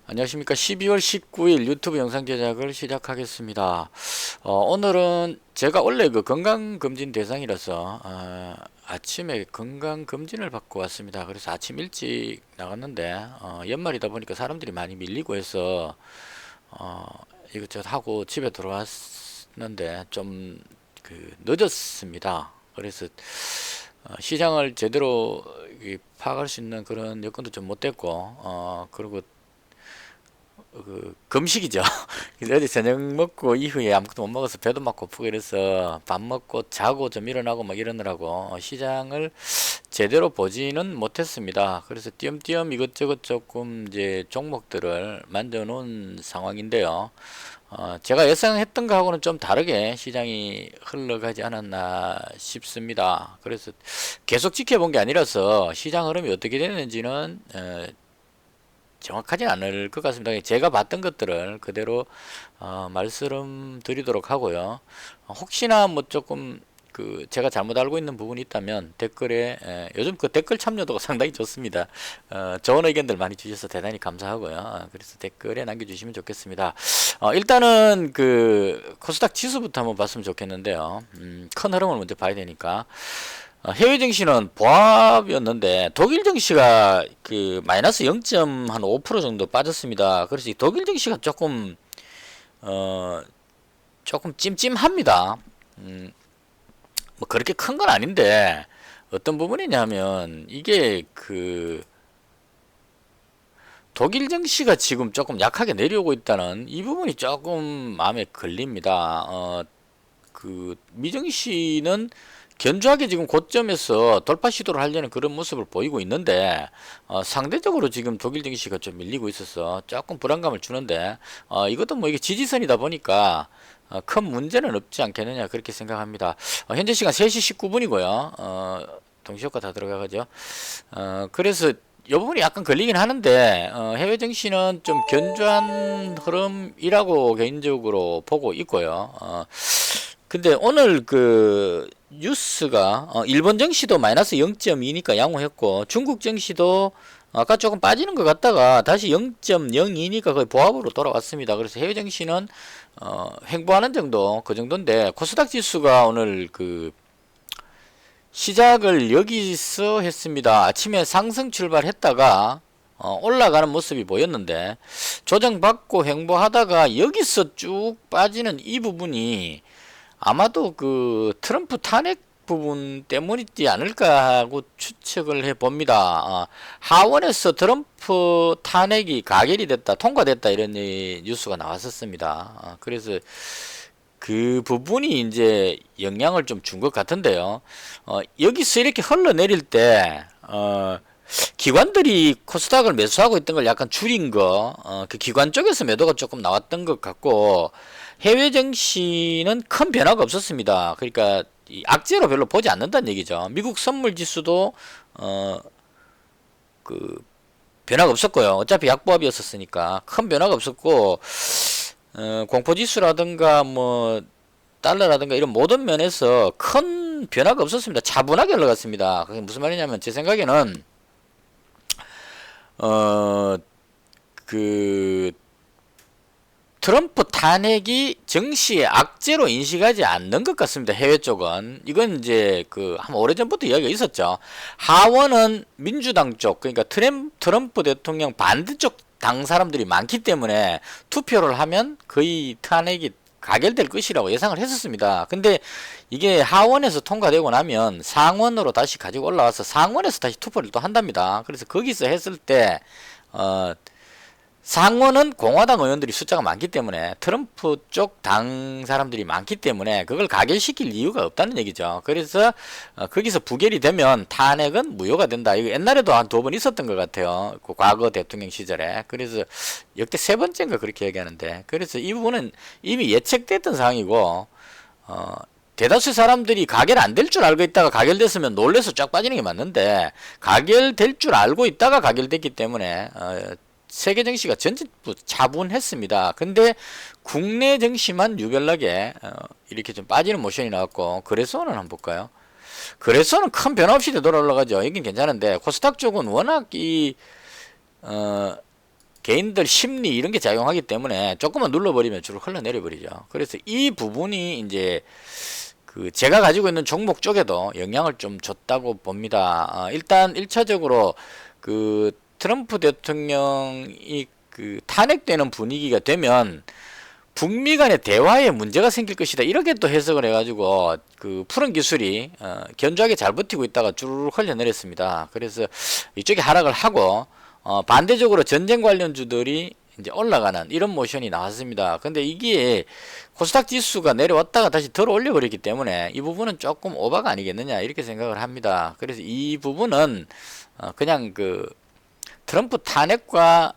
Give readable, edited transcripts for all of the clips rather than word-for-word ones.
안녕하십니까. 12월 19일 유튜브 영상 제작을 시작하겠습니다. 오늘은 제가 원래 그 건강검진 대상이라서 아침에 건강검진을 받고 왔습니다. 그래서 아침 일찍 나갔는데 연말이다 보니까 사람들이 많이 밀리고 해서 이것저것 하고 집에 들어왔는데 좀 늦었습니다. 그래서 시장을 제대로 파악할 수 있는 그런 여건도 좀 못 됐고 그리고 금식이죠. 그래서 어제 저녁 먹고 이후에 아무것도 못 먹어서 배도 막 고프고 이래서 밥 먹고 자고 좀 일어나고 막 이러느라고 시장을 제대로 보지는 못했습니다. 그래서 띄엄띄엄 이것저것 조금 이제 종목들을 만져 놓은 상황인데요. 제가 예상했던 거하고는 좀 다르게 시장이 흘러가지 않았나 싶습니다. 그래서 계속 지켜본 게 아니라서 시장 흐름이 어떻게 되는지는 정확하진 않을 것 같습니다. 제가 봤던 것들을 그대로 말씀드리도록 하고요. 혹시나 뭐 조금 제가 잘못 알고 있는 부분이 있다면 댓글에 요즘 그 댓글 참여도가 상당히 좋습니다. 좋은 의견들 많이 주셔서 대단히 감사하고요. 그래서 댓글에 남겨주시면 좋겠습니다. 일단은 그 코스닥 지수부터 한번 봤으면 좋겠는데요. 큰 흐름을 먼저 봐야 되니까. 해외 증시는 보합이었는데 독일 증시가 그 마이너스 0.5% 정도 빠졌습니다. 그래서 이 독일 증시가 조금 찜찜합니다. 뭐 그렇게 큰 건 아닌데 어떤 부분이냐면 이게 그 독일 증시가 지금 조금 약하게 내려오고 있다는 이 부분이 조금 마음에 걸립니다. 미증시는 견조하게 지금 고점에서 돌파 시도를 하려는 그런 모습을 보이고 있는데 상대적으로 지금 독일 증시가 좀 밀리고 있어서 조금 불안감을 주는데 이것도 뭐 이게 지지선이다 보니까 큰 문제는 없지 않겠느냐 그렇게 생각합니다. 현재 시간 3시 19분이고요. 동시효과 다 들어가죠. 그래서 이 부분이 약간 걸리긴 하는데 해외 증시는 좀 견조한 흐름이라고 개인적으로 보고 있고요. 근데 오늘 그 뉴스가 일본 증시도 마이너스 0.2니까 양호했고 중국 증시도 아까 조금 빠지는 것 같다가 다시 0.02니까 거의 보합으로 돌아왔습니다. 그래서 해외 증시는 횡보하는 정도 그 정도인데 코스닥 지수가 오늘 그 시작을 여기서 했습니다. 아침에 상승 출발했다가 올라가는 모습이 보였는데 조정받고 횡보하다가 여기서 쭉 빠지는 이 부분이 아마도 그 트럼프 탄핵 부분 때문이지 않을까 하고 추측을 해 봅니다. 하원에서 트럼프 탄핵이 가결이 됐다, 통과됐다 이런 뉴스가 나왔었습니다. 그래서 그 부분이 이제 영향을 좀 준 것 같은데요. 여기서 이렇게 흘러내릴 때, 기관들이 코스닥을 매수하고 있던 걸 약간 줄인 거, 그 기관 쪽에서 매도가 조금 나왔던 것 같고, 해외 증시는 큰 변화가 없었습니다. 그러니까 이 악재로 별로 보지 않는다는 얘기죠. 미국 선물 지수도 그 변화가 없었고요. 어차피 약보합이었으니까 큰 변화가 없었고 공포 지수라든가 뭐 달러라든가 이런 모든 면에서 큰 변화가 없었습니다. 차분하게 올라갔습니다. 그게 무슨 말이냐면 제 생각에는 그 트럼프 탄핵이 증시의 악재로 인식하지 않는 것 같습니다. 해외 쪽은. 이건 이제 한 오래전부터 이야기가 있었죠. 하원은 민주당 쪽, 그러니까 트럼프 대통령 반대쪽 당 사람들이 많기 때문에 투표를 하면 거의 탄핵이 가결될 것이라고 예상을 했었습니다. 근데 이게 하원에서 통과되고 나면 상원으로 다시 가지고 올라와서 상원에서 다시 투표를 또 한답니다. 그래서 거기서 했을 때, 상원은 공화당 의원들이 숫자가 많기 때문에 트럼프 쪽 당 사람들이 많기 때문에 그걸 가결시킬 이유가 없다는 얘기죠. 그래서 거기서 부결이 되면 탄핵은 무효가 된다. 이거 옛날에도 한 2번 있었던 것 같아요. 그 과거 대통령 시절에. 그래서 역대 3번째인가 그렇게 얘기하는데, 그래서 이 부분은 이미 예측됐던 상황이고 대다수 사람들이 가결 안 될 줄 알고 있다가 가결됐으면 놀래서 쫙 빠지는 게 맞는데, 가결될 줄 알고 있다가 가결됐기 때문에 세계 증시가 전체부 차분했습니다. 근데 국내 증시만 유별나게 이렇게 좀 빠지는 모션이 나왔고, 거래소는 한번 볼까요? 거래소는 큰 변화 없이 되돌아 올라가죠. 여긴 괜찮은데 코스닥 쪽은 워낙 이 개인들 심리 이런 게 작용하기 때문에 조금만 눌러버리면 주로 흘러내려 버리죠. 그래서 이 부분이 이제 그 제가 가지고 있는 종목 쪽에도 영향을 좀 줬다고 봅니다. 일단 1차적으로 그 트럼프 대통령이 그 탄핵되는 분위기가 되면 북미 간의 대화에 문제가 생길 것이다. 이렇게 또 해석을 해가지고 그 푸른 기술이 견조하게 잘 버티고 있다가 주르륵 흘려내렸습니다. 그래서 이쪽이 하락을 하고 반대적으로 전쟁 관련주들이 이제 올라가는 이런 모션이 나왔습니다. 근데 이게 코스닥 지수가 내려왔다가 다시 들어 올려 버렸기 때문에 이 부분은 조금 오바가 아니겠느냐 이렇게 생각을 합니다. 그래서 이 부분은 그냥 그 트럼프 탄핵과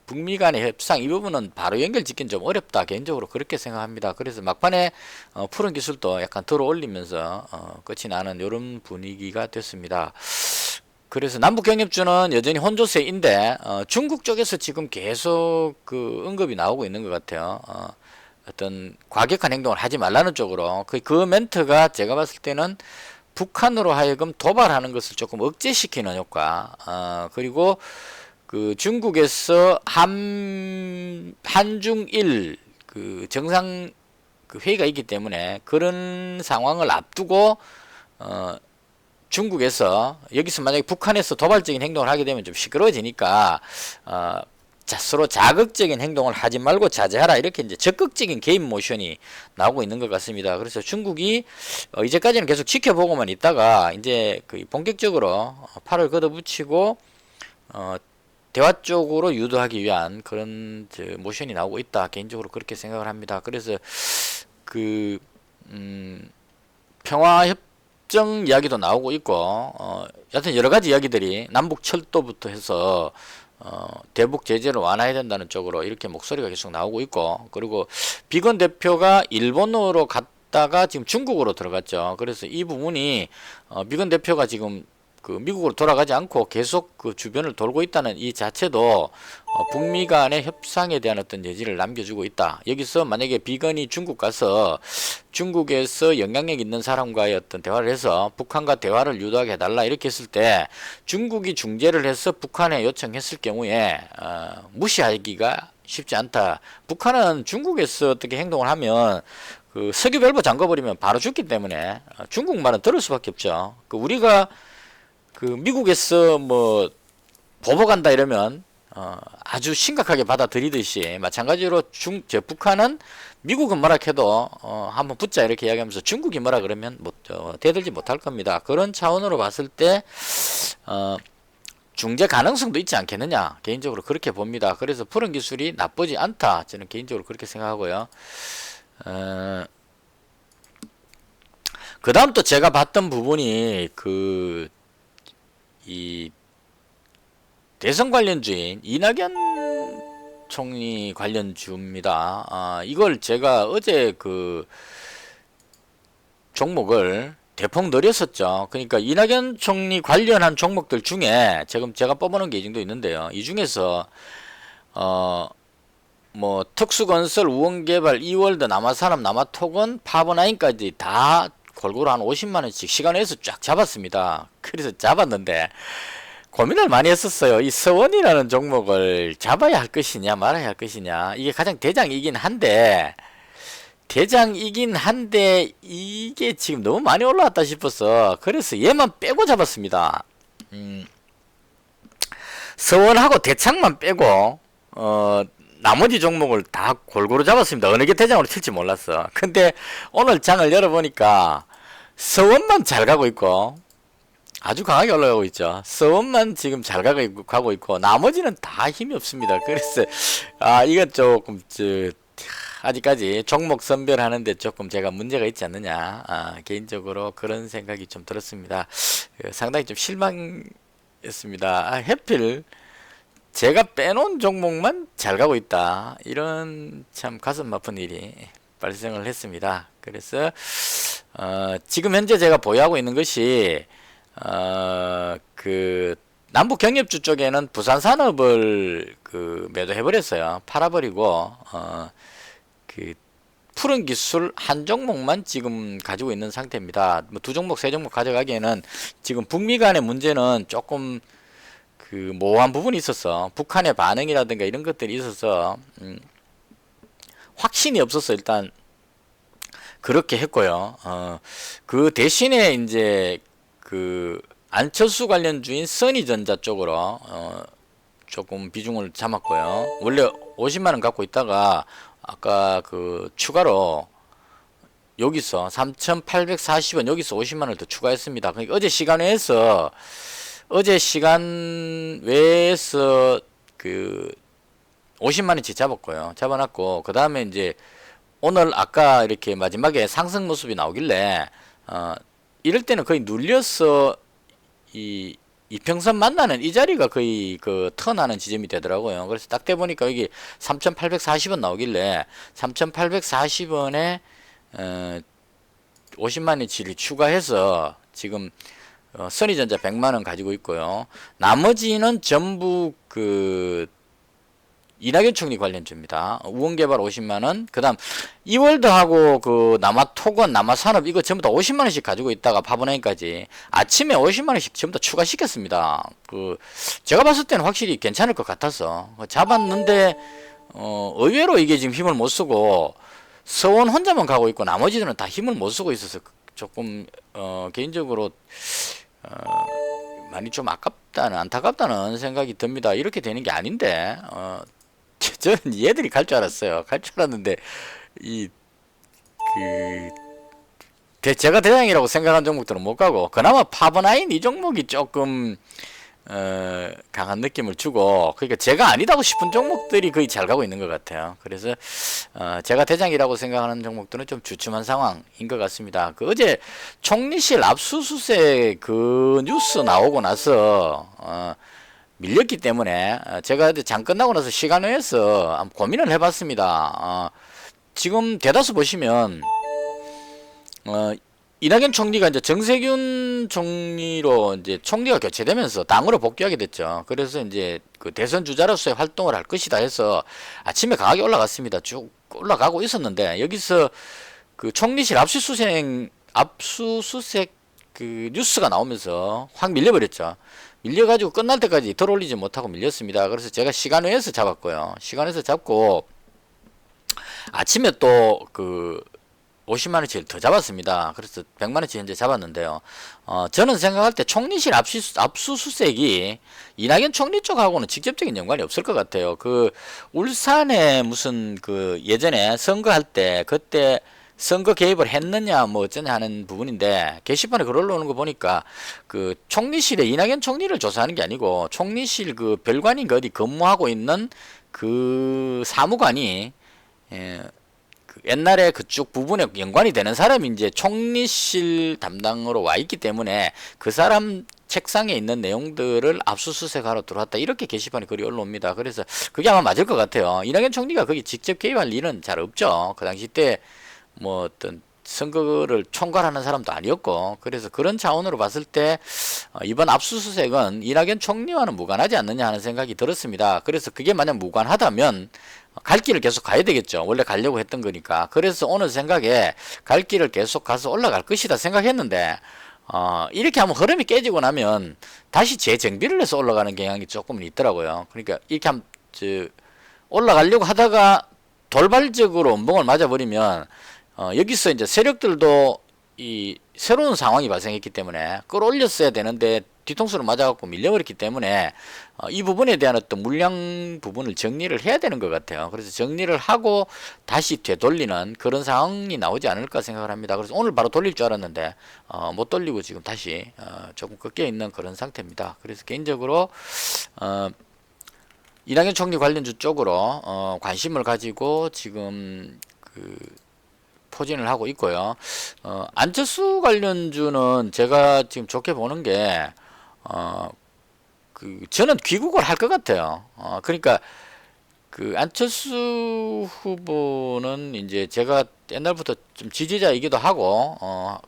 북미 간의 협상 이 부분은 바로 연결 짓기는 좀 어렵다 개인적으로 그렇게 생각합니다. 그래서 막판에 푸른 기술도 약간 들어 올리면서 끝이 나는 이런 분위기가 됐습니다. 그래서 남북 경협주는 여전히 혼조세인데 중국 쪽에서 지금 계속 그 언급이 나오고 있는 것 같아요. 어떤 과격한 행동을 하지 말라는 쪽으로 그 멘트가 제가 봤을 때는 북한으로 하여금 도발하는 것을 조금 억제시키는 효과 그리고 그 중국에서 한중일 그 정상 그 회의가 있기 때문에 그런 상황을 앞두고 중국에서 여기서 만약에 북한에서 도발적인 행동을 하게 되면 좀 시끄러워지니까 서로 자극적인 행동을 하지 말고 자제하라 이렇게 이제 적극적인 개입 모션이 나오고 있는 것 같습니다. 그래서 중국이 이제까지는 계속 지켜보고만 있다가 이제 그 본격적으로 팔을 걷어붙이고 대화 쪽으로 유도하기 위한 그런 모션이 나오고 있다 개인적으로 그렇게 생각을 합니다. 그래서 그 평화협정 이야기도 나오고 있고 여하튼 여러가지 이야기들이 남북 철도부터 해서 대북 제재를 완화해야 된다는 쪽으로 이렇게 목소리가 계속 나오고 있고 그리고 비건 대표가 일본으로 갔다가 지금 중국으로 들어갔죠. 그래서 이 부분이 비건 대표가 지금 그 미국으로 돌아가지 않고 계속 그 주변을 돌고 있다는 이 자체도 북미 간의 협상에 대한 어떤 여지를 남겨주고 있다. 여기서 만약에 비건이 중국 가서 중국에서 영향력 있는 사람과의 어떤 대화를 해서 북한과 대화를 유도하게 해달라 이렇게 했을 때 중국이 중재를 해서 북한에 요청했을 경우에 무시하기가 쉽지 않다. 북한은 중국에서 어떻게 행동을 하면 그 석유밸브 잠궈버리면 바로 죽기 때문에 중국 말은 들을 수밖에 없죠. 그 우리가 그 미국에서 뭐 보복한다 이러면 아주 심각하게 받아들이듯이 마찬가지로 북한은 미국은 뭐라 해도 한번 붙자 이렇게 이야기하면서 중국이 뭐라 그러면 대들지 못할 겁니다. 그런 차원으로 봤을 때 중재 가능성도 있지 않겠느냐 개인적으로 그렇게 봅니다. 그래서 푸른 기술이 나쁘지 않다 저는 개인적으로 그렇게 생각하고요. 그 다음 또 제가 봤던 부분이 이 대선 관련주인 이낙연 총리 관련주입니다. 이걸 제가 어제 그 종목을 대폭 늘렸었죠. 그러니까 이낙연 총리 관련한 종목들 중에 지금 제가 뽑아놓은 게 이 정도 있는데요. 이 중에서 뭐 특수건설, 우원개발, 이월드, 남아산업, 남아토건, 파버나인까지 다 골고루 한 50만원씩 시간에서 쫙 잡았습니다. 그래서 잡았는데 고민을 많이 했었어요. 이 서원이라는 종목을 잡아야 할 것이냐 말아야 할 것이냐 이게 가장 대장이긴 한데 이게 지금 너무 많이 올라왔다 싶어서 그래서 얘만 빼고 잡았습니다. 서원하고 대창만 빼고 나머지 종목을 다 골고루 잡았습니다. 어느 게 대장으로 칠지 몰랐어. 근데 오늘 장을 열어보니까 서원만 잘 가고 있고 아주 강하게 올라가고 있죠. 서원만 지금 잘 가고 있고 나머지는 다 힘이 없습니다. 그래서 이건 조금 아직까지 종목 선별하는데 조금 제가 문제가 있지 않느냐 개인적으로 그런 생각이 좀 들었습니다. 상당히 좀 실망했습니다. 하필 제가 빼놓은 종목만 잘 가고 있다. 이런 참 가슴 아픈 일이 발생을 했습니다. 그래서 지금 현재 제가 보유하고 있는 것이 그 남북 경협주 쪽에는 부산산업을 그 매도해버렸어요. 팔아버리고 그 푸른 기술 한 종목만 지금 가지고 있는 상태입니다. 뭐 두 종목, 세 종목 가져가기에는 지금 북미 간의 문제는 조금 그 모호한 부분이 있었어. 북한의 반응이라든가 이런 것들이 있어서 확신이 없어서 일단 그렇게 했고요. 그 대신에 이제 그 안철수 관련주인 써니전자 쪽으로 조금 비중을 잡았고요. 원래 50만 원 갖고 있다가 아까 그 추가로 여기서 3,840원 여기서 50만 원을 더 추가했습니다. 그러니까 어제 시간 외에서 그 50만 원치 잡았고요. 잡아놨고 그 다음에 이제 오늘 아까 이렇게 마지막에 상승 모습이 나오길래 이럴 때는 거의 눌려서 이 이평선 만나는 이 자리가 거의 그 턴하는 지점이 되더라고요. 그래서 딱 대보니까 여기 3,840원 나오길래 3,840원에 50만원치를 추가해서 지금 써니전자 100만원 가지고 있고요. 나머지는 전부 그 이낙연 총리 관련주입니다. 우원개발 50만원, 그 다음 이월드하고 그 남아토건, 남아산업 이거 전부 다 50만원씩 가지고 있다가 파버나인까지 아침에 50만원씩 전부 다 추가시켰습니다. 그 제가 봤을 때는 확실히 괜찮을 것 같아서 잡았는데 의외로 이게 지금 힘을 못 쓰고 서원 혼자만 가고 있고 나머지들은 다 힘을 못 쓰고 있어서 조금 개인적으로 많이 좀 아깝다는 안타깝다는 생각이 듭니다. 이렇게 되는 게 아닌데 저는 얘들이 갈 줄 알았어요. 갈 줄 알았는데 제가 대장이라고 생각한 종목들은 못 가고 그나마 파버나인 이 종목이 조금 강한 느낌을 주고 그러니까 제가 아니다고 싶은 종목들이 거의 잘 가고 있는 것 같아요. 그래서 제가 대장이라고 생각하는 종목들은 좀 주춤한 상황인 것 같습니다. 그 어제 총리실 압수수색 그 뉴스 나오고 나서 밀렸기 때문에 제가 장 끝나고 나서 시간 내서 한번 고민을 해봤습니다. 지금 대다수 보시면 이낙연 총리가 이제 정세균 총리로 이제 총리가 교체되면서 당으로 복귀하게 됐죠. 그래서 이제 그 대선 주자로서의 활동을 할 것이다 해서 아침에 강하게 올라갔습니다. 쭉 올라가고 있었는데 여기서 그 총리실 압수수색 그 뉴스가 나오면서 확 밀려버렸죠. 밀려가지고 끝날 때까지 덜 올리지 못하고 밀렸습니다. 그래서 제가 시간 외에서 잡았고요. 시간 외에서 잡고 아침에 또 그 50만원치 더 잡았습니다. 그래서 100만원치 현재 잡았는데요. 저는 생각할 때 총리실 압수수색이 이낙연 총리 쪽하고는 직접적인 연관이 없을 것 같아요. 그 울산에 무슨 그 예전에 선거할 때 그때 선거 개입을 했느냐 뭐 어쩌냐 하는 부분인데 게시판에 글 올라오는 거 보니까 그 총리실에 이낙연 총리를 조사하는 게 아니고 총리실 그 별관인가 어디 근무하고 있는 그 사무관이 그 옛날에 그쪽 부분에 연관이 되는 사람이 이제 총리실 담당으로 와 있기 때문에 그 사람 책상에 있는 내용들을 압수수색하러 들어왔다 이렇게 게시판에 글이 올라옵니다. 그래서 그게 아마 맞을 것 같아요. 이낙연 총리가 거기 직접 개입할 일은 잘 없죠. 그 당시 때 뭐 어떤 선거를 총괄하는 사람도 아니었고 그래서 그런 차원으로 봤을 때 이번 압수수색은 이낙연 총리와는 무관하지 않느냐 하는 생각이 들었습니다. 그래서 그게 만약 무관하다면 갈 길을 계속 가야 되겠죠. 원래 가려고 했던 거니까. 그래서 오늘 생각에 갈 길을 계속 가서 올라갈 것이다 생각했는데 이렇게 하면 흐름이 깨지고 나면 다시 재정비를 해서 올라가는 경향이 조금 있더라고요. 그러니까 이렇게 하면 올라가려고 하다가 돌발적으로 음봉을 맞아버리면 여기서 이제 세력들도 이 새로운 상황이 발생했기 때문에 끌어올렸어야 되는데 뒤통수를 맞아갖고 밀려버렸기 때문에 이 부분에 대한 어떤 물량 부분을 정리를 해야 되는 것 같아요. 그래서 정리를 하고 다시 되돌리는 그런 상황이 나오지 않을까 생각을 합니다. 그래서 오늘 바로 돌릴 줄 알았는데 못 돌리고 지금 다시 조금 꺾여 있는 그런 상태입니다. 그래서 개인적으로 이낙연 총리 관련주 쪽으로 관심을 가지고 지금 그 포진을 하고 있고요. 안철수 관련주는 제가 지금 좋게 보는 게 저는 귀국을 할 것 같아요. 그러니까 그 안철수 후보는 이제 제가 옛날부터 좀 지지자이기도 하고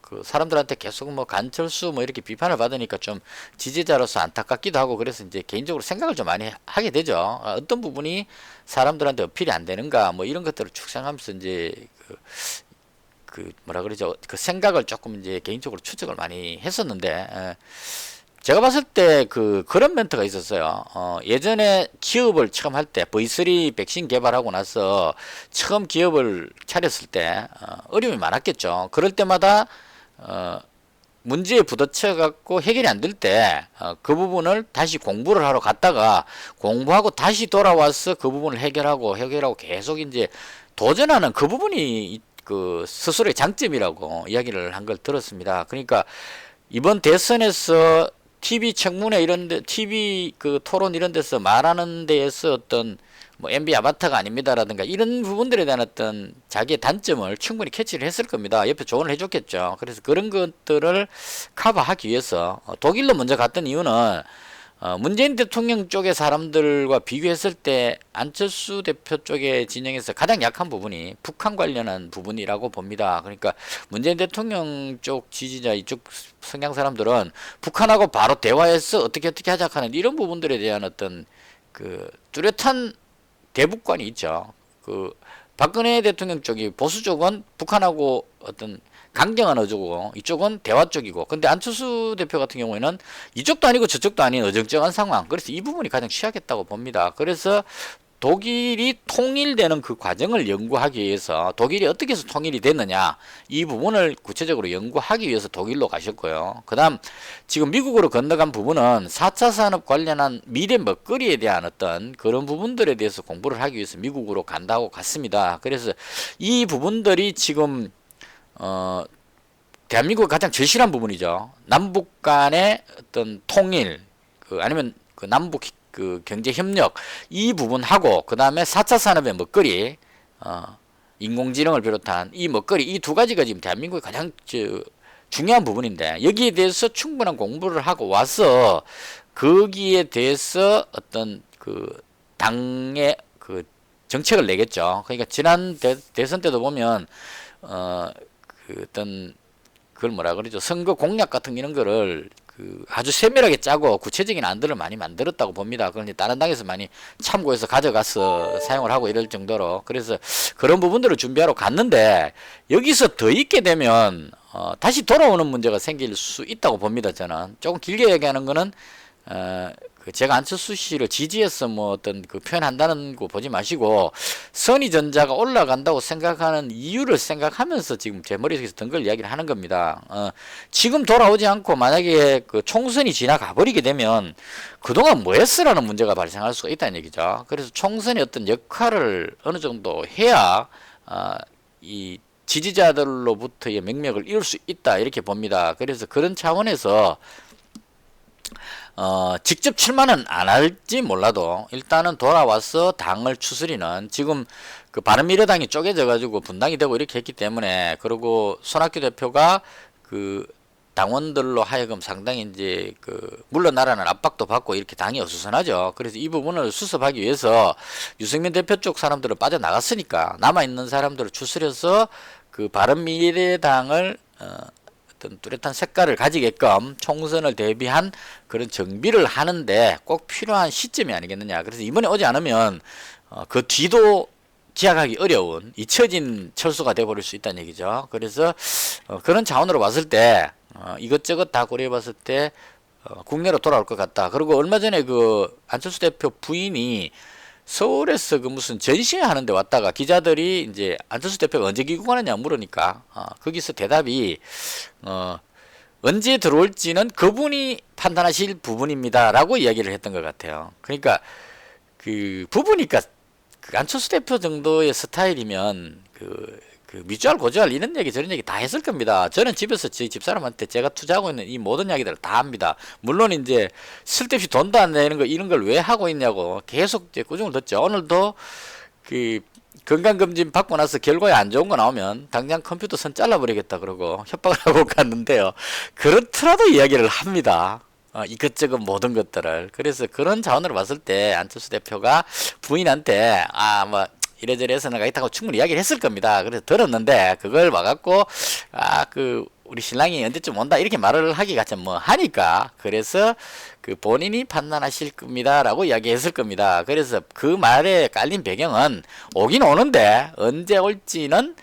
그 사람들한테 계속 뭐 간철수 뭐 이렇게 비판을 받으니까 좀 지지자로서 안타깝기도 하고 그래서 이제 개인적으로 생각을 좀 많이 하게 되죠. 어떤 부분이 사람들한테 어필이 안 되는가 뭐 이런 것들을 축생하면서 이제 그 뭐라 그러죠? 그 생각을 조금 이제 개인적으로 추적을 많이 했었는데 제가 봤을 때 그런 멘트가 있었어요. 예전에 기업을 처음 할 때 V3 백신 개발하고 나서 처음 기업을 차렸을 때 어려움이 많았겠죠. 그럴 때마다 문제에 부딪혀 갖고 해결이 안 될 때 그 부분을 다시 공부를 하러 갔다가 공부하고 다시 돌아와서 그 부분을 해결하고 계속 이제 도전하는 그 부분이 그 스스로의 장점이라고 이야기를 한 걸 들었습니다. 그러니까 이번 대선에서 TV 청문회 이런 데, TV 그 토론 이런 데서 말하는 데에서 어떤 뭐 MB 아바타가 아닙니다라든가 이런 부분들에 대한 어떤 자기의 단점을 충분히 캐치를 했을 겁니다. 옆에 조언을 해줬겠죠. 그래서 그런 것들을 커버하기 위해서 독일로 먼저 갔던 이유는 문재인 대통령 쪽의 사람들과 비교했을 때 안철수 대표 쪽의 진영에서 가장 약한 부분이 북한 관련한 부분이라고 봅니다. 그러니까 문재인 대통령 쪽 지지자 이쪽 성향 사람들은 북한하고 바로 대화해서 어떻게 하자 하는 이런 부분들에 대한 어떤 그 뚜렷한 대북관이 있죠. 그 박근혜 대통령 쪽이 보수 쪽은 북한하고 어떤 강경한 어조고 이쪽은 대화 쪽이고, 근데 안철수 대표 같은 경우에는 이쪽도 아니고 저쪽도 아닌 어정쩡한 상황. 그래서 이 부분이 가장 취약했다고 봅니다. 그래서 독일이 통일되는 그 과정을 연구하기 위해서 독일이 어떻게 해서 통일이 됐느냐 이 부분을 구체적으로 연구하기 위해서 독일로 가셨고요. 그 다음 지금 미국으로 건너간 부분은 4차 산업 관련한 미래 먹거리에 대한 어떤 그런 부분들에 대해서 공부를 하기 위해서 미국으로 간다고 갔습니다. 그래서 이 부분들이 지금 대한민국의 가장 절실한 부분이죠. 남북 간의 어떤 통일, 아니면 그 남북 그 경제 협력 이 부분하고 그 다음에 4차 산업의 먹거리, 인공지능을 비롯한 이 먹거리 이 두 가지가 지금 대한민국의 가장 중요한 부분인데, 여기에 대해서 충분한 공부를 하고 와서 거기에 대해서 어떤 그 당의 그 정책을 내겠죠. 그러니까 지난 대선 때도 보면 그 어떤 그걸 뭐라 그러죠, 선거 공약 같은 이런 거를 아주 세밀하게 짜고 구체적인 안들을 많이 만들었다고 봅니다. 그런데 다른 당에서 많이 참고해서 가져가서 사용을 하고 이럴 정도로, 그래서 그런 부분들을 준비하러 갔는데 여기서 더 있게 되면 다시 돌아오는 문제가 생길 수 있다고 봅니다. 저는 조금 길게 얘기하는 거는 제가 안철수 씨를 지지해서 뭐 어떤 그 표현한다는 거 보지 마시고 선의전자가 올라간다고 생각하는 이유를 생각하면서 지금 제 머릿속에서 든 걸 이야기를 하는 겁니다. 지금 돌아오지 않고 만약에 그 총선이 지나가 버리게 되면 그동안 뭐 했으라는 문제가 발생할 수가 있다는 얘기죠. 그래서 총선의 어떤 역할을 어느 정도 해야 이 지지자들로부터의 맥락을 이룰 수 있다 이렇게 봅니다. 그래서 그런 차원에서 직접 출마는 안 할지 몰라도 일단은 돌아와서 당을 추스리는, 지금 그 바른미래당이 쪼개져 가지고 분당이 되고 이렇게 했기 때문에, 그리고 손학규 대표가 그 당원들로 하여금 상당히 이제 물러나라는 압박도 받고 이렇게 당이 어수선하죠. 그래서 이 부분을 수습하기 위해서 유승민 대표 쪽 사람들은 빠져나갔으니까 남아있는 사람들을 추스려서 그 바른미래당을 어떤 뚜렷한 색깔을 가지게끔 총선을 대비한 그런 정비를 하는데 꼭 필요한 시점이 아니겠느냐. 그래서 이번에 오지 않으면 그 뒤도 기약하기 어려운 잊혀진 철수가 되어버릴 수 있다는 얘기죠. 그래서 그런 차원으로 봤을 때 이것저것 다 고려해 봤을 때 국내로 돌아올 것 같다. 그리고 얼마 전에 그 안철수 대표 부인이 서울에서 그 무슨 전시회 하는데 왔다가 기자들이 이제 안철수 대표가 언제 귀국하느냐 물으니까 거기서 대답이 언제 들어올지는 그분이 판단하실 부분입니다라고 이야기를 했던 것 같아요. 그러니까 그 부부니까 그 안철수 대표 정도의 스타일이면 그 미주알 고주알 이런 얘기 저런 얘기 다 했을 겁니다. 저는 집에서 제 집사람한테 제가 투자하고 있는 이 모든 이야기들을 다 합니다. 물론 이제 쓸데없이 돈도 안 내는 거 이런 걸 왜 하고 있냐고 계속 이제 꾸중을 듣죠. 오늘도 그 건강검진 받고 나서 결과에 안 좋은 거 나오면 당장 컴퓨터 선 잘라버리겠다 그러고 협박을 하고 갔는데요. 그렇더라도 이야기를 합니다. 이것저것 모든 것들을. 그래서 그런 차원으로 봤을 때 안철수 대표가 부인한테 뭐 이래저래 해서 내가 있다고 충분히 이야기를 했을 겁니다. 그래서 들었는데 그걸 와갖고 우리 신랑이 언제쯤 온다 이렇게 말을 하기가 좀 뭐 하니까, 그래서 그 본인이 판단하실 겁니다 라고 이야기했을 겁니다. 그래서 그 말에 깔린 배경은 오긴 오는데 언제 올지는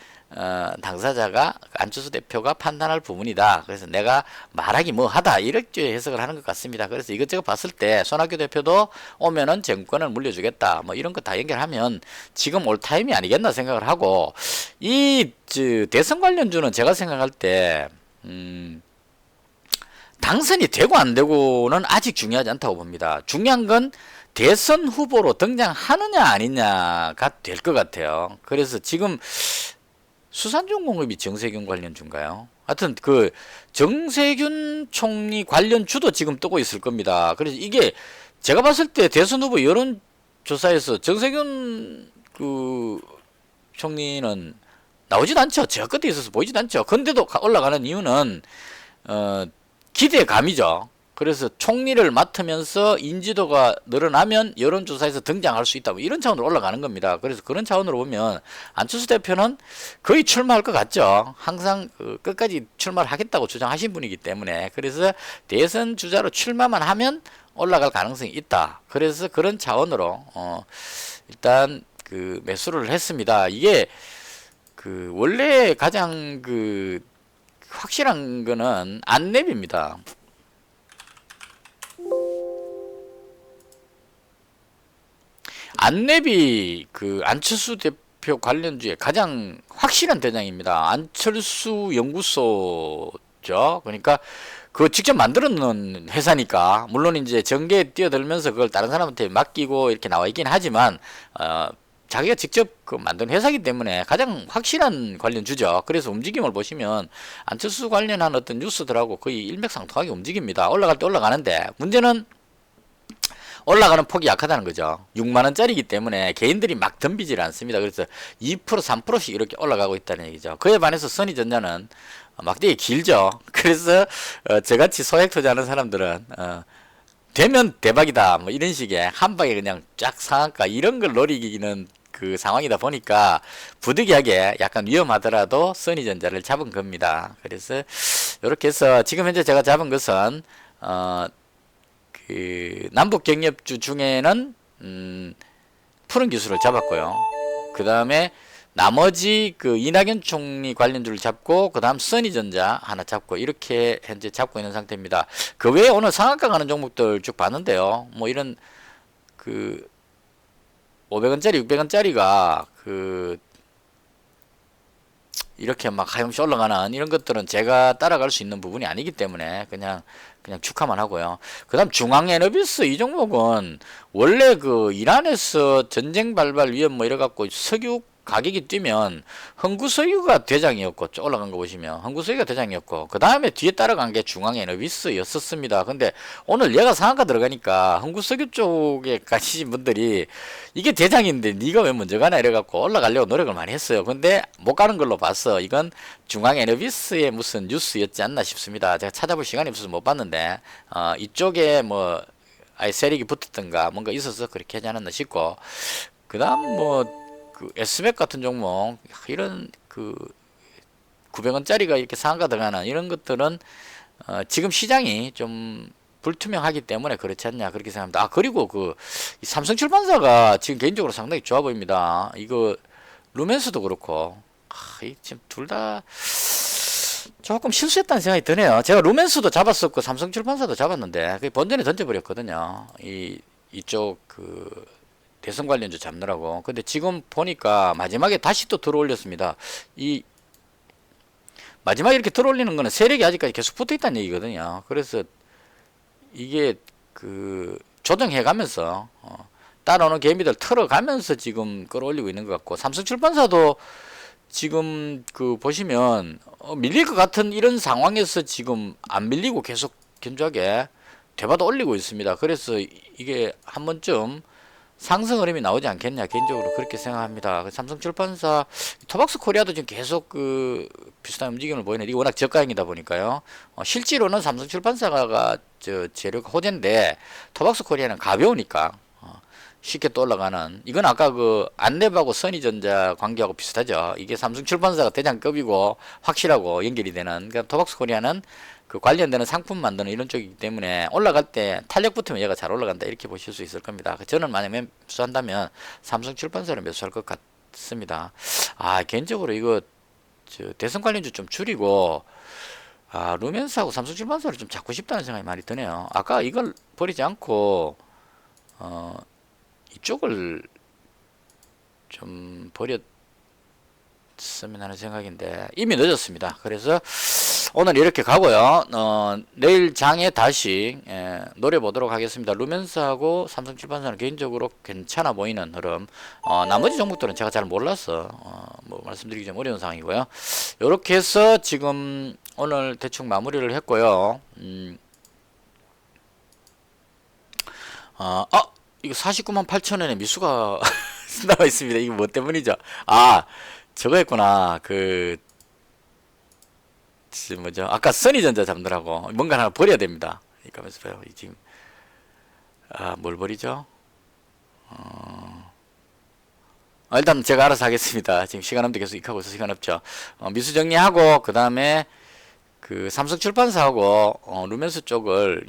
당사자가 안철수 대표가 판단할 부분이다. 그래서 내가 말하기 뭐하다 이렇게 해석을 하는 것 같습니다. 그래서 이것저것 봤을 때 손학규 대표도 오면은 정권을 물려주겠다. 뭐 이런 거 다 연결하면 지금 올 타임이 아니겠나 생각을 하고 이 대선 관련주는 제가 생각할 때 당선이 되고 안 되고는 아직 중요하지 않다고 봅니다. 중요한 건 대선 후보로 등장하느냐 아니냐가 될 것 같아요. 그래서 지금 수산중공업이 정세균 관련주인가요? 하여튼 그 정세균 총리 관련주도 지금 뜨고 있을 겁니다. 그래서 이게 제가 봤을 때 대선 후보 여론조사에서 정세균 그 총리는 나오지도 않죠. 제가 끝에 있어서 보이지도 않죠. 근데도 올라가는 이유는 기대감이죠. 그래서 총리를 맡으면서 인지도가 늘어나면 여론조사에서 등장할 수 있다. 뭐 이런 차원으로 올라가는 겁니다. 그래서 그런 차원으로 보면 안철수 대표는 거의 출마할 것 같죠. 항상 끝까지 출마를 하겠다고 주장하신 분이기 때문에. 그래서 대선 주자로 출마만 하면 올라갈 가능성이 있다. 그래서 그런 차원으로 일단 그 매수를 했습니다. 이게 그 원래 가장 그 확실한 거는 안랩입니다. 안랩이 그 안철수 대표 관련주에 가장 확실한 대장입니다. 안철수 연구소죠. 그러니까 그 직접 만들어 놓은 회사니까 물론 이제 전개에 뛰어들면서 그걸 다른 사람한테 맡기고 이렇게 나와 있긴 하지만 자기가 직접 그 만든 회사이기 때문에 가장 확실한 관련주죠. 그래서 움직임을 보시면 안철수 관련한 어떤 뉴스들하고 거의 일맥상통하게 움직입니다. 올라갈 때 올라가는데 문제는 올라가는 폭이 약하다는 거죠. 6만원짜리이기 때문에 개인들이 막 덤비질 않습니다. 그래서 2% 3%씩 이렇게 올라가고 있다는 얘기죠. 그에 반해서 선의전자는 막대기 길죠. 그래서 저같이 소액 투자하는 사람들은 되면 대박이다 뭐 이런 식의 한 방에 그냥 쫙 상한가 이런 걸 노리기는 그 상황이다 보니까 부득이하게 약간 위험하더라도 선의전자를 잡은 겁니다. 그래서 이렇게 해서 지금 현재 제가 잡은 것은 그 남북 경협주 중에는 푸른 기술을 잡았고요. 그 다음에 나머지 그 이낙연 총리 관련주를 잡고 그 다음 써니전자 하나 잡고 이렇게 현재 잡고 있는 상태입니다. 그 외에 오늘 상한가 가는 종목들 쭉 봤는데요. 뭐 이런 그 500원짜리 600원짜리가 그 이렇게 막 하염없이 올라가는 이런 것들은 제가 따라갈 수 있는 부분이 아니기 때문에 그냥 축하만 하고요. 그 다음 중앙에너비스 이 종목은 원래 그 이란에서 전쟁 발발 위험 뭐 이래갖고 석유 가격이 뛰면 흥구석유가 대장이었고 올라간 거 보시면 흥구석유가 대장이었고 그 다음에 뒤에 따라간 게 중앙에너비스였었습니다. 근데 오늘 얘가 상한가 들어가니까 흥구석유 쪽에 가시신 분들이 이게 대장인데 네가 왜 먼저 가나 이래갖고 올라가려고 노력을 많이 했어요. 근데 못 가는 걸로 봐서 이건 중앙에너비스의 무슨 뉴스였지 않나 싶습니다. 제가 찾아볼 시간이 없어서 못 봤는데 이쪽에 뭐 아예 세력이 붙었던가 뭔가 있어서 그렇게 하지 않았나 싶고 그 다음 뭐 그 S맥 같은 종목 이런 그 900원짜리가 이렇게 상한가 들어가는 이런 것들은 지금 시장이 좀 불투명하기 때문에 그렇지 않냐 그렇게 생각합니다. 그리고 그 삼성출판사가 지금 개인적으로 상당히 좋아 보입니다. 이거 루멘스도 그렇고 지금 둘 다 조금 실수했다는 생각이 드네요. 제가 루멘스도 잡았었고 삼성출판사도 잡았는데 그 본전에 던져버렸거든요. 이쪽 그 대선 관련주 잡느라고. 근데 지금 보니까 마지막에 다시 또 들어올렸습니다. 이 마지막에 이렇게 들어올리는 거는 세력이 아직까지 계속 붙어 있다는 얘기거든요. 그래서 이게 그 조정해 가면서 따라오는 개미들 털어가면서 지금 끌어올리고 있는 것 같고 삼성출판사도 지금 그 보시면 밀릴 것 같은 이런 상황에서 지금 안 밀리고 계속 견조하게 되받아 올리고 있습니다. 그래서 이게 한 번쯤 상승 흐름이 나오지 않겠냐 개인적으로 그렇게 생각합니다. 삼성출판사 토박스 코리아도 지금 계속 그 비슷한 움직임을 보이는데 이게 워낙 저가형이다 보니까요. 실제로는 삼성출판사가 재료가 호재인데 토박스 코리아는 가벼우니까 쉽게 또 올라가는 이건 아까 그 안랩하고 선의전자 관계하고 비슷하죠. 이게 삼성출판사가 대장급이고 확실하고 연결이 되는 그러니까 토박스 코리아는 그 관련되는 상품 만드는 이런 쪽이기 때문에 올라갈 때 탄력 붙으면 얘가 잘 올라간다 이렇게 보실 수 있을 겁니다. 저는 만약에 매수한다면 삼성출판사를 매수할 것 같습니다. 개인적으로 이거 대선 관련주 좀 줄이고 루멘스하고 삼성질반사를 좀 잡고 싶다는 생각이 많이 드네요. 아까 이걸 버리지 않고 이쪽을 좀 버렸으면 하는 생각인데 이미 늦었습니다. 그래서 오늘 이렇게 가고요. 내일 장에 다시 노려보도록 하겠습니다. 루멘스하고 삼성질반사는 개인적으로 괜찮아 보이는 흐름. 나머지 종목들은 제가 잘 몰라서 뭐 말씀드리기 좀 어려운 상황이고요. 이렇게 해서 지금 오늘 대충 마무리를 했고요. 이거 49만 8천원에 미수가 나와 있습니다. 이거 뭐 때문이죠? 저거 했구나. 뭐죠? 아까 써니전자 잡느라고 뭔가 하나 버려야 됩니다. 그러니까 봐요. 지금 뭘 버리죠? 일단 제가 알아서 하겠습니다. 지금 시간 없는데 계속 익하고 있어 시간 없죠. 미수 정리하고 그 다음에 그 삼성출판사하고 루멘스 쪽을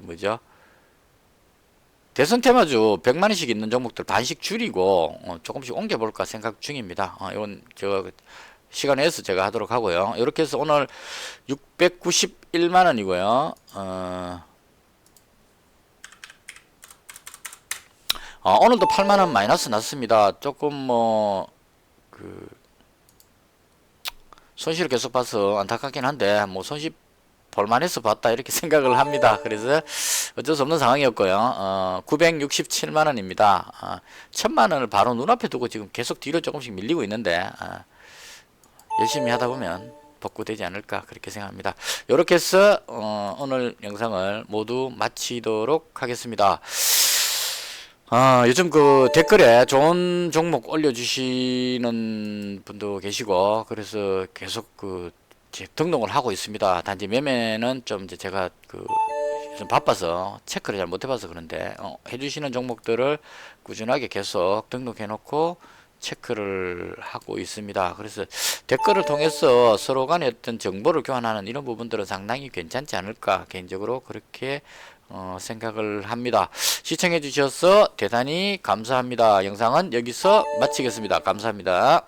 뭐죠? 대선 테마주 100만원씩 있는 종목들 반씩 줄이고 조금씩 옮겨볼까 생각 중입니다. 이건 제가 시간 내서 제가 하도록 하고요. 이렇게 해서 오늘 691만원이고요. 오늘도 8만원 마이너스 났습니다. 조금 손실을 계속 봐서 안타깝긴 한데 손실 볼만해서 봤다 이렇게 생각을 합니다. 그래서 어쩔 수 없는 상황이었고요. 967만원입니다. 1000만원을 바로 눈앞에 두고 지금 계속 뒤로 조금씩 밀리고 있는데 열심히 하다 보면 복구되지 않을까 그렇게 생각합니다. 이렇게 해서 오늘 영상을 모두 마치도록 하겠습니다. 요즘 댓글에 좋은 종목 올려주시는 분도 계시고 그래서 계속 등록을 하고 있습니다. 단지 매매는 좀 이제 제가 좀 바빠서 체크를 잘 못해봐서 그런데 해주시는 종목들을 꾸준하게 계속 등록해 놓고 체크를 하고 있습니다. 그래서 댓글을 통해서 서로 간에 어떤 정보를 교환하는 이런 부분들은 상당히 괜찮지 않을까 개인적으로 그렇게 생각을 합니다. 시청해 주셔서 대단히 감사합니다. 영상은 여기서 마치겠습니다. 감사합니다.